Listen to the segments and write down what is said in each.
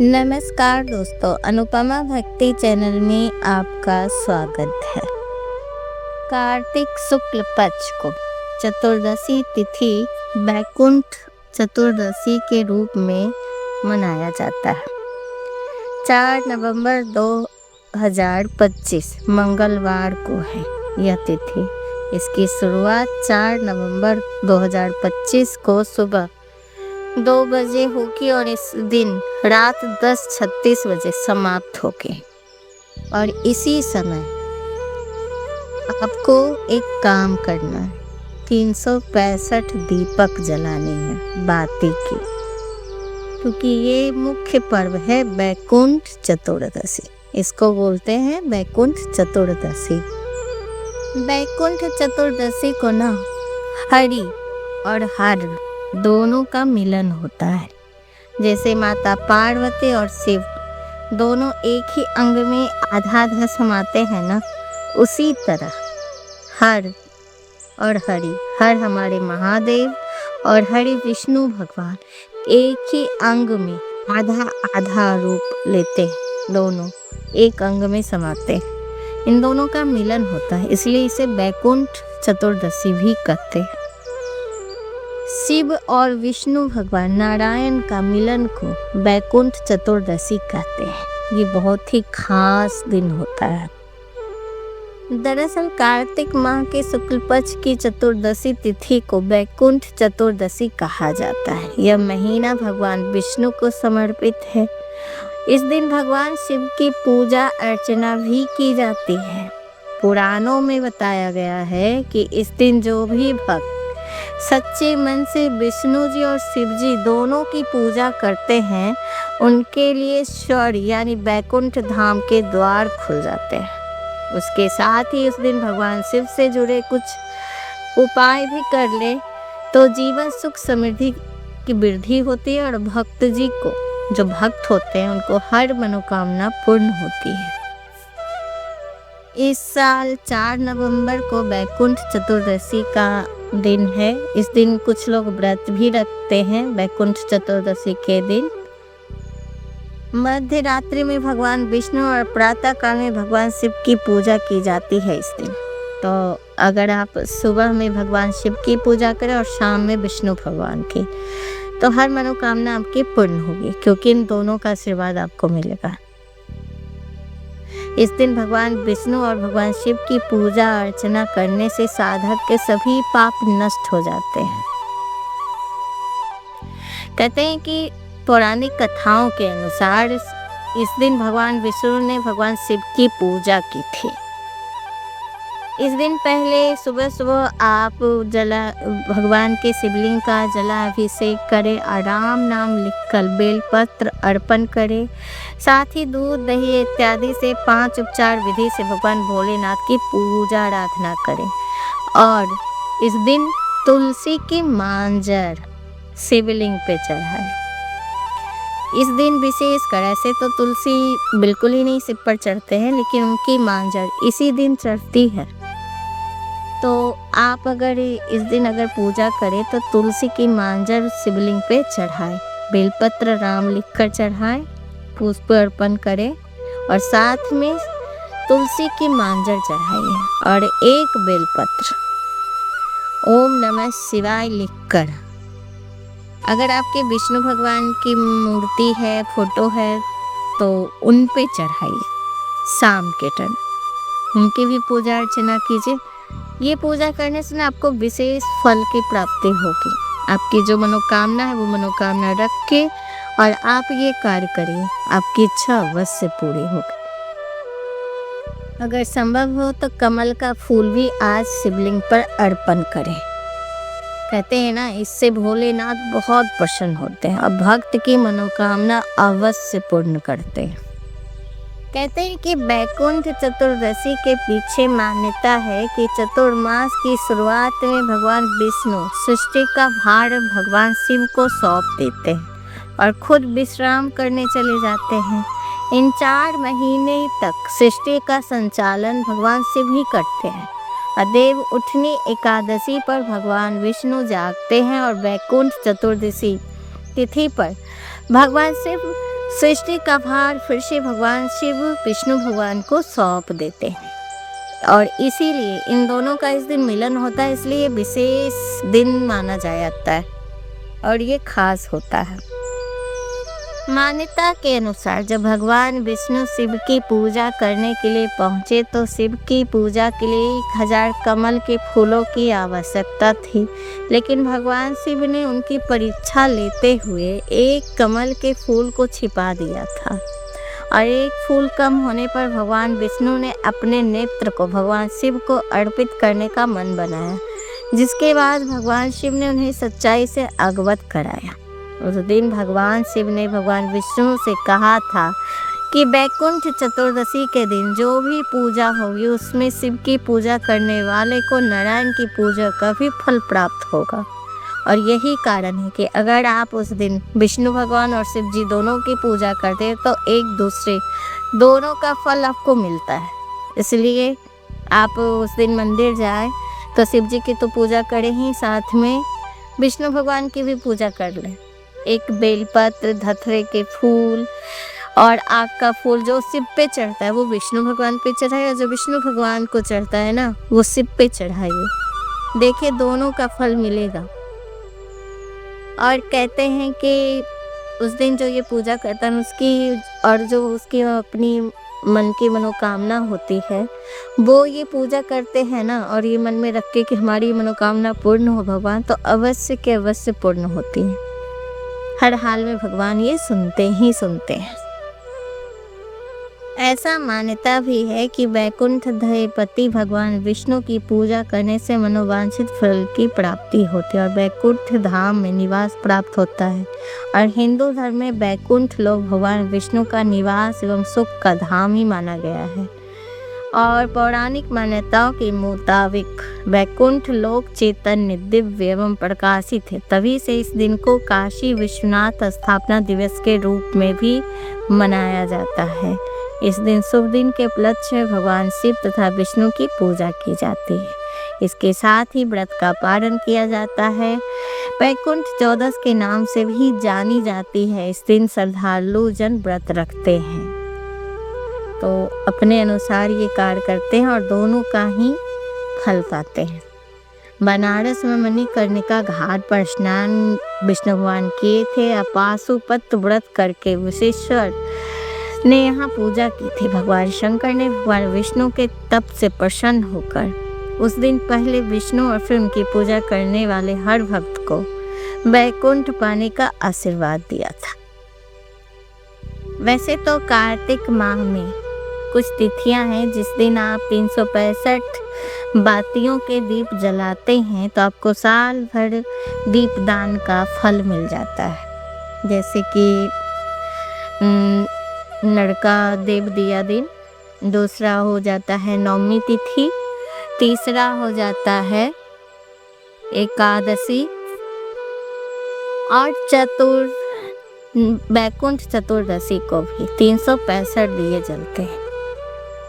नमस्कार दोस्तों, अनुपमा भक्ति चैनल में आपका स्वागत है। कार्तिक शुक्ल पक्ष को चतुर्दशी तिथि बैकुंठ चतुर्दशी के रूप में मनाया जाता है। 4 नवंबर 2025 मंगलवार को है यह तिथि। इसकी शुरुआत 4 नवंबर 2025 को सुबह 2 बजे होगी और इस दिन रात 10:36 बजे समाप्त होगी। और इसी समय आपको एक काम करना है, 365 दीपक जलाने हैं बाती की, क्योंकि ये मुख्य पर्व है बैकुंठ चतुर्दशी। इसको बोलते हैं बैकुंठ चतुर्दशी। बैकुंठ चतुर्दशी को ना हरि और हर दोनों का मिलन होता है। जैसे माता पार्वती और शिव दोनों एक ही अंग में आधा आधा समाते हैं ना, उसी तरह हर और हरि, हर हमारे महादेव और हरि विष्णु भगवान एक ही अंग में आधा आधा रूप लेते हैं, दोनों एक अंग में समाते हैं। इन दोनों का मिलन होता है, इसलिए इसे बैकुंठ चतुर्दशी भी कहते हैं। शिव और विष्णु भगवान नारायण का मिलन को बैकुंठ चतुर्दशी कहते हैं। ये बहुत ही खास दिन होता है। दरअसल कार्तिक माह के शुक्ल पक्ष की चतुर्दशी तिथि को बैकुंठ चतुर्दशी कहा जाता है। यह महीना भगवान विष्णु को समर्पित है। इस दिन भगवान शिव की पूजा अर्चना भी की जाती है। पुराणों में बताया गया है कि इस दिन जो भी भक्त सच्चे मन से विष्णु जी और शिव जी दोनों की पूजा करते हैं, उनके लिए स्वर्ग यानी बैकुंठ धाम के द्वार खुल जाते हैं। उसके साथ ही उस दिन भगवान शिव से जुड़े कुछ उपाय भी कर ले तो जीवन सुख समृद्धि की वृद्धि होती है और भक्त जी को, जो भक्त होते हैं, उनको हर मनोकामना पूर्ण होती है। इस साल 4 नवंबर को बैकुंठ चतुर्दशी का दिन है। इस दिन कुछ लोग व्रत भी रखते हैं। बैकुंठ चतुर्दशी के दिन मध्य रात्रि में भगवान विष्णु और प्रातः काल में भगवान शिव की पूजा की जाती है इस दिन। तो अगर आप सुबह में भगवान शिव की पूजा करें और शाम में विष्णु भगवान की, तो हर मनोकामना आपकी पूर्ण होगी, क्योंकि इन दोनों का आशीर्वाद आपको मिलेगा। इस दिन भगवान विष्णु और भगवान शिव की पूजा अर्चना करने से साधक के सभी पाप नष्ट हो जाते हैं। कहते हैं कि पौराणिक कथाओं के अनुसार इस दिन भगवान विष्णु ने भगवान शिव की पूजा की थी। इस दिन पहले सुबह सुबह आप भगवान के शिवलिंग का जलाभिषेक करें, राम नाम लिखकर बेलपत्र अर्पण करें। साथ ही दूध दही इत्यादि से 5 उपचार विधि से भगवान भोलेनाथ की पूजा आराधना करें। और इस दिन तुलसी की मांजर शिवलिंग पे चढ़ाएं। इस दिन विशेषकर, ऐसे तो तुलसी बिल्कुल ही नहीं सिर पर चढ़ते हैं, लेकिन उनकी मांजर इसी दिन चढ़ती है। तो आप अगर इस दिन पूजा करें तो तुलसी की मांजर शिवलिंग पे चढ़ाएं, बेलपत्र राम लिखकर चढ़ाएं, पुष्प अर्पण करें और साथ में तुलसी की मांजर चढ़ाइए और एक बेलपत्र ओम नमः शिवाय लिखकर, अगर आपके विष्णु भगवान की मूर्ति है, फोटो है, तो उन पे चढ़ाइए। शाम के टाइम उनकी भी पूजा अर्चना कीजिए। ये पूजा करने से ना आपको विशेष फल की प्राप्ति होगी। आपकी जो मनोकामना है वो मनोकामना रख के और आप ये कार्य करिए, आपकी इच्छा अवश्य पूरी होगी। अगर संभव हो तो कमल का फूल भी आज शिवलिंग पर अर्पण करें। कहते हैं ना, इससे भोलेनाथ बहुत प्रसन्न होते हैं और भक्त की मनोकामना अवश्य पूर्ण करते हैं। कहते हैं कि बैकुंठ चतुर्दशी के पीछे मान्यता है कि चतुर्मास की शुरुआत में भगवान विष्णु सृष्टि का भार भगवान शिव को सौंप देते हैं और खुद विश्राम करने चले जाते हैं। इन 4 महीने तक सृष्टि का संचालन भगवान शिव ही करते हैं। देव उठनी एकादशी पर भगवान विष्णु जागते हैं और बैकुंठ चतुर्दशी तिथि पर भगवान शिव सृष्टि का भार फिर से भगवान शिव विष्णु भगवान को सौंप देते हैं और इसीलिए इन दोनों का इस दिन मिलन होता है, इसलिए विशेष दिन माना जाता है और ये खास होता है। मान्यता के अनुसार जब भगवान विष्णु शिव की पूजा करने के लिए पहुँचे तो शिव की पूजा के लिए 1000 कमल के फूलों की आवश्यकता थी, लेकिन भगवान शिव ने उनकी परीक्षा लेते हुए एक कमल के फूल को छिपा दिया था और एक फूल कम होने पर भगवान विष्णु ने अपने नेत्र को भगवान शिव को अर्पित करने का मन बनाया, जिसके बाद भगवान शिव ने उन्हें सच्चाई से अवगत कराया। उस दिन भगवान शिव ने भगवान विष्णु से कहा था कि वैकुंठ चतुर्दशी के दिन जो भी पूजा होगी उसमें शिव की पूजा करने वाले को नारायण की पूजा का भी फल प्राप्त होगा। और यही कारण है कि अगर आप उस दिन विष्णु भगवान और शिव जी दोनों की पूजा करते हैं तो एक दूसरे दोनों का फल आपको मिलता है। इसलिए आप उस दिन मंदिर जाए तो शिव जी की तो पूजा करें ही, साथ में विष्णु भगवान की भी पूजा कर लें। एक बेलपत्र, धतरे के फूल और आग का फूल जो शिव पे चढ़ता है वो विष्णु भगवान पे चढ़ाइए, जो विष्णु भगवान को चढ़ता है ना वो शिव पे चढ़ाइए। देखिए दोनों का फल मिलेगा। और कहते हैं कि उस दिन जो ये पूजा करता है उसकी और जो उसकी अपनी मन की मनोकामना होती है वो ये पूजा करते हैं ना और ये मन में रख के कि हमारी मनोकामना पूर्ण हो भगवान, तो अवश्य के अवश्य पूर्ण होती है। हर हाल में भगवान ये सुनते ही सुनते हैं। ऐसा मान्यता भी है कि वैकुंठ अधिपति भगवान विष्णु की पूजा करने से मनोवांछित फल की प्राप्ति होती है और वैकुंठ धाम में निवास प्राप्त होता है। और हिंदू धर्म में वैकुंठ लोक भगवान विष्णु का निवास एवं सुख का धाम ही माना गया है। और पौराणिक मान्यताओं के मुताबिक वैकुंठ लोक चैतन्य, दिव्य एवं प्रकाशित है, तभी से इस दिन को काशी विश्वनाथ स्थापना दिवस के रूप में भी मनाया जाता है। इस दिन शुभ दिन के उपलक्ष्य में भगवान शिव तथा विष्णु की पूजा की जाती है। इसके साथ ही व्रत का पालन किया जाता है। वैकुंठ चौदस के नाम से भी जानी जाती है। इस दिन श्रद्धालु जन व्रत रखते हैं तो अपने अनुसार ये कार्य करते हैं और दोनों का ही फल पाते हैं। बनारस में मणिकर्णिका घाट पर स्नान विष्णु भगवान किए थे। अपाशुपत व्रत करके विश्वेश्वर ने यहाँ पूजा की थी। भगवान शंकर ने भगवान विष्णु के तप से प्रसन्न होकर उस दिन पहले विष्णु और फिर उनकी पूजा करने वाले हर भक्त को वैकुंठ पाने का आशीर्वाद दिया था। वैसे तो कार्तिक माह में कुछ तिथियां हैं जिस दिन आप 365 बातियों के दीप जलाते हैं तो आपको साल भर दीपदान का फल मिल जाता है। जैसे कि नरका देव दिया दिन, दूसरा हो जाता है नवमी तिथि, तीसरा हो जाता है एकादशी और वैकुंठ चतुर्दशी को भी 365 दिए जलते हैं।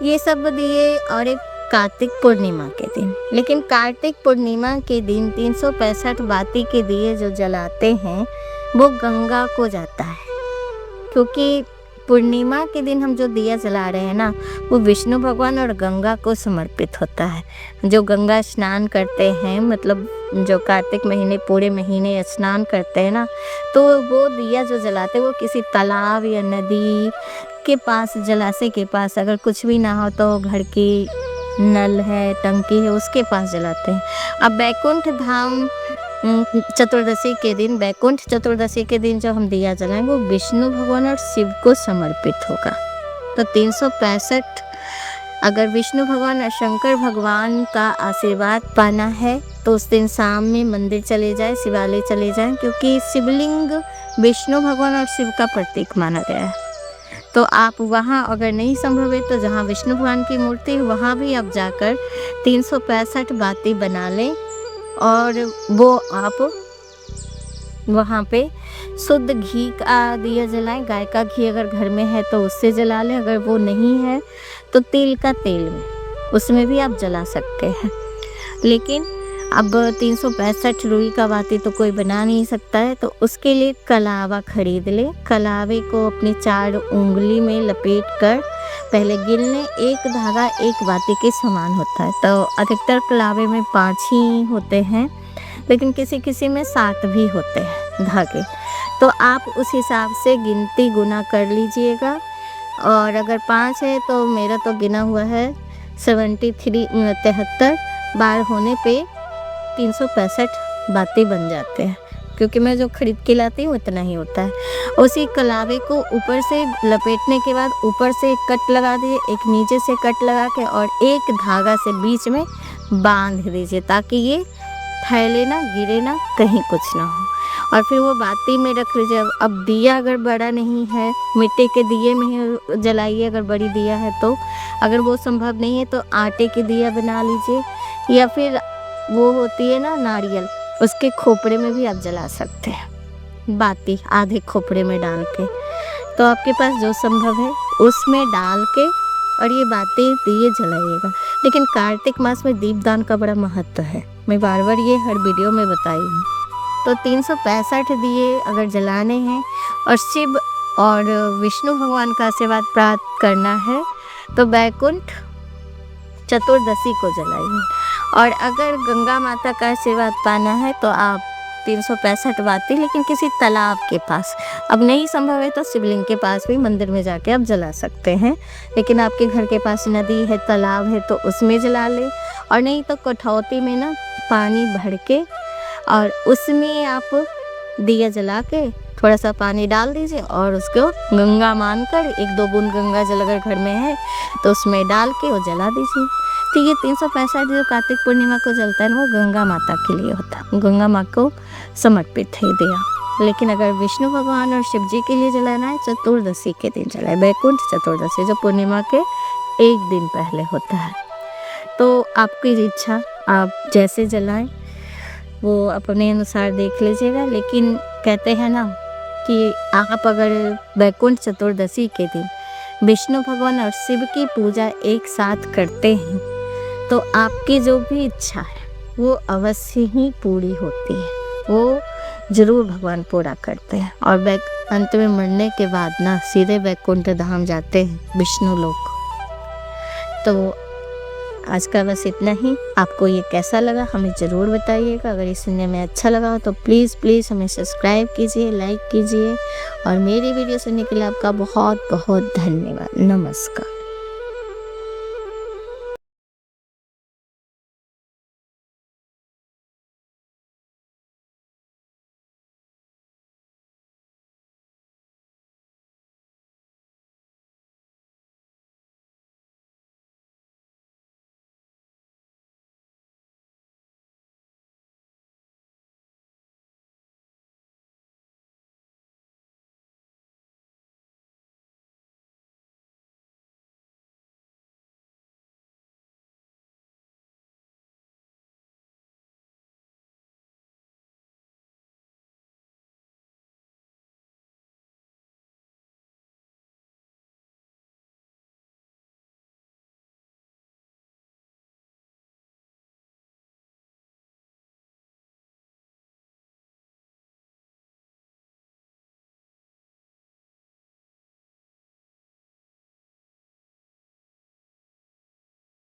ये सब दिए और एक कार्तिक पूर्णिमा के दिन। लेकिन कार्तिक पूर्णिमा के दिन 365 बाती के दिए जो जलाते हैं वो गंगा को जाता है, क्योंकि पूर्णिमा के दिन हम जो दिया जला रहे हैं ना वो विष्णु भगवान और गंगा को समर्पित होता है। जो गंगा स्नान करते हैं, मतलब जो कार्तिक महीने पूरे महीने स्नान करते हैं ना, तो वो दिया जो जलाते हैं वो किसी तालाब या नदी के पास, जलाशय के पास, अगर कुछ भी ना हो तो घर की नल है, टंकी है, उसके पास जलाते हैं। अब वैकुंठ धाम चतुर्दशी के दिन, वैकुंठ चतुर्दशी के दिन जो हम दिया जलाएंगे वो विष्णु भगवान और शिव को समर्पित होगा। तो 365 अगर विष्णु भगवान और शंकर भगवान का आशीर्वाद पाना है तो उस दिन शाम में मंदिर चले जाए, शिवालय चले जाएं, क्योंकि शिवलिंग विष्णु भगवान और शिव का प्रतीक माना गया है। तो आप वहाँ अगर नहीं संभव है तो जहाँ विष्णु भगवान की मूर्ति है वहाँ भी आप जाकर 365 बाती बना लें और वो आप वहाँ पे शुद्ध घी का दिया जलाएं। गाय का घी अगर घर में है तो उससे जला लें, अगर वो नहीं है तो तिल का तेल में उसमें भी आप जला सकते हैं। लेकिन अब 365 रुई का बाती तो कोई बना नहीं सकता है, तो उसके लिए कलावा खरीद ले। कलावे को अपनी 4 उंगली में लपेट कर पहले गिन ले। एक धागा एक बाती के समान होता है, तो अधिकतर कलावे में 5 ही होते हैं, लेकिन किसी किसी में 7 भी होते हैं धागे। तो आप उस हिसाब से गिनती गुना कर लीजिएगा। और अगर 5 है तो मेरा तो गिना हुआ है 73 बार होने पे 365 बातें बन जाते हैं, क्योंकि मैं जो खरीद के लाती हूँ इतना ही होता है। उसी कलावे को ऊपर से लपेटने के बाद ऊपर से एक कट लगा दीजिए, एक नीचे से कट लगा के और एक धागा से बीच में बांध दीजिए, ताकि ये फैले ना, गिरे ना, कहीं कुछ ना हो। और फिर वो बाती में रख लीजिए। अब दिया अगर बड़ा नहीं है, मिट्टी के दिए में ही जलाइए अगर बड़ी दिया है तो। अगर वो संभव नहीं है तो आटे की दिया बना लीजिए, या फिर वो होती है ना नारियल, उसके खोपड़े में भी आप जला सकते हैं बाती, आधे खोपड़े में डाल के। तो आपके पास जो संभव है उसमें डाल के और ये बातें दिए जलाइएगा। लेकिन कार्तिक मास में दीपदान का बड़ा महत्व है, मैं बार बार ये हर वीडियो में बताई हूँ। तो 365 दिए अगर जलाने हैं और शिव और विष्णु भगवान का आशीर्वाद प्राप्त करना है तो बैकुंठ चतुर्दशी को जलाइए। और अगर गंगा माता का आशीर्वाद पाना है तो आप 365 बाती, लेकिन किसी तालाब के पास, अब नहीं संभव है तो शिवलिंग के पास भी मंदिर में जाके आप जला सकते हैं। लेकिन आपके घर के पास नदी है, तालाब है तो उसमें जला ले। और नहीं तो कठौती में ना पानी भर के और उसमें आप दिया जला के थोड़ा सा पानी डाल दीजिए और उसको गंगा मानकर 1-2 बूंद गंगा जल अगर घर में है तो उसमें डाल के वो जला दीजिए। तो ये 365 जो कार्तिक पूर्णिमा को जलता है ना, वो गंगा माता के लिए होता है, गंगा माँ को समर्पित है दिया। लेकिन अगर विष्णु भगवान और शिव जी के लिए जलाना है, चतुर्दशी के दिन जलाए, बैकुंठ चतुर्दशी जो पूर्णिमा के 1 दिन पहले होता है। तो आपकी इच्छा, आप जैसे जलाएं वो अपने अनुसार देख लीजिएगा। लेकिन कहते हैं ना कि आप अगर बैकुंठ चतुर्दशी के दिन विष्णु भगवान और शिव की पूजा एक साथ करते हैं तो आपकी जो भी इच्छा है वो अवश्य ही पूरी होती है, वो जरूर भगवान पूरा करते हैं। और अंत में मरने के बाद ना सीधे बैकुंठ धाम जाते हैं, विष्णु लोक। तो आज का बस इतना ही। आपको ये कैसा लगा हमें ज़रूर बताइएगा। अगर ये सुनने में अच्छा लगा हो तो प्लीज़ हमें सब्सक्राइब कीजिए, लाइक कीजिए। और मेरी वीडियो सुनने के लिए आपका बहुत बहुत धन्यवाद। नमस्कार।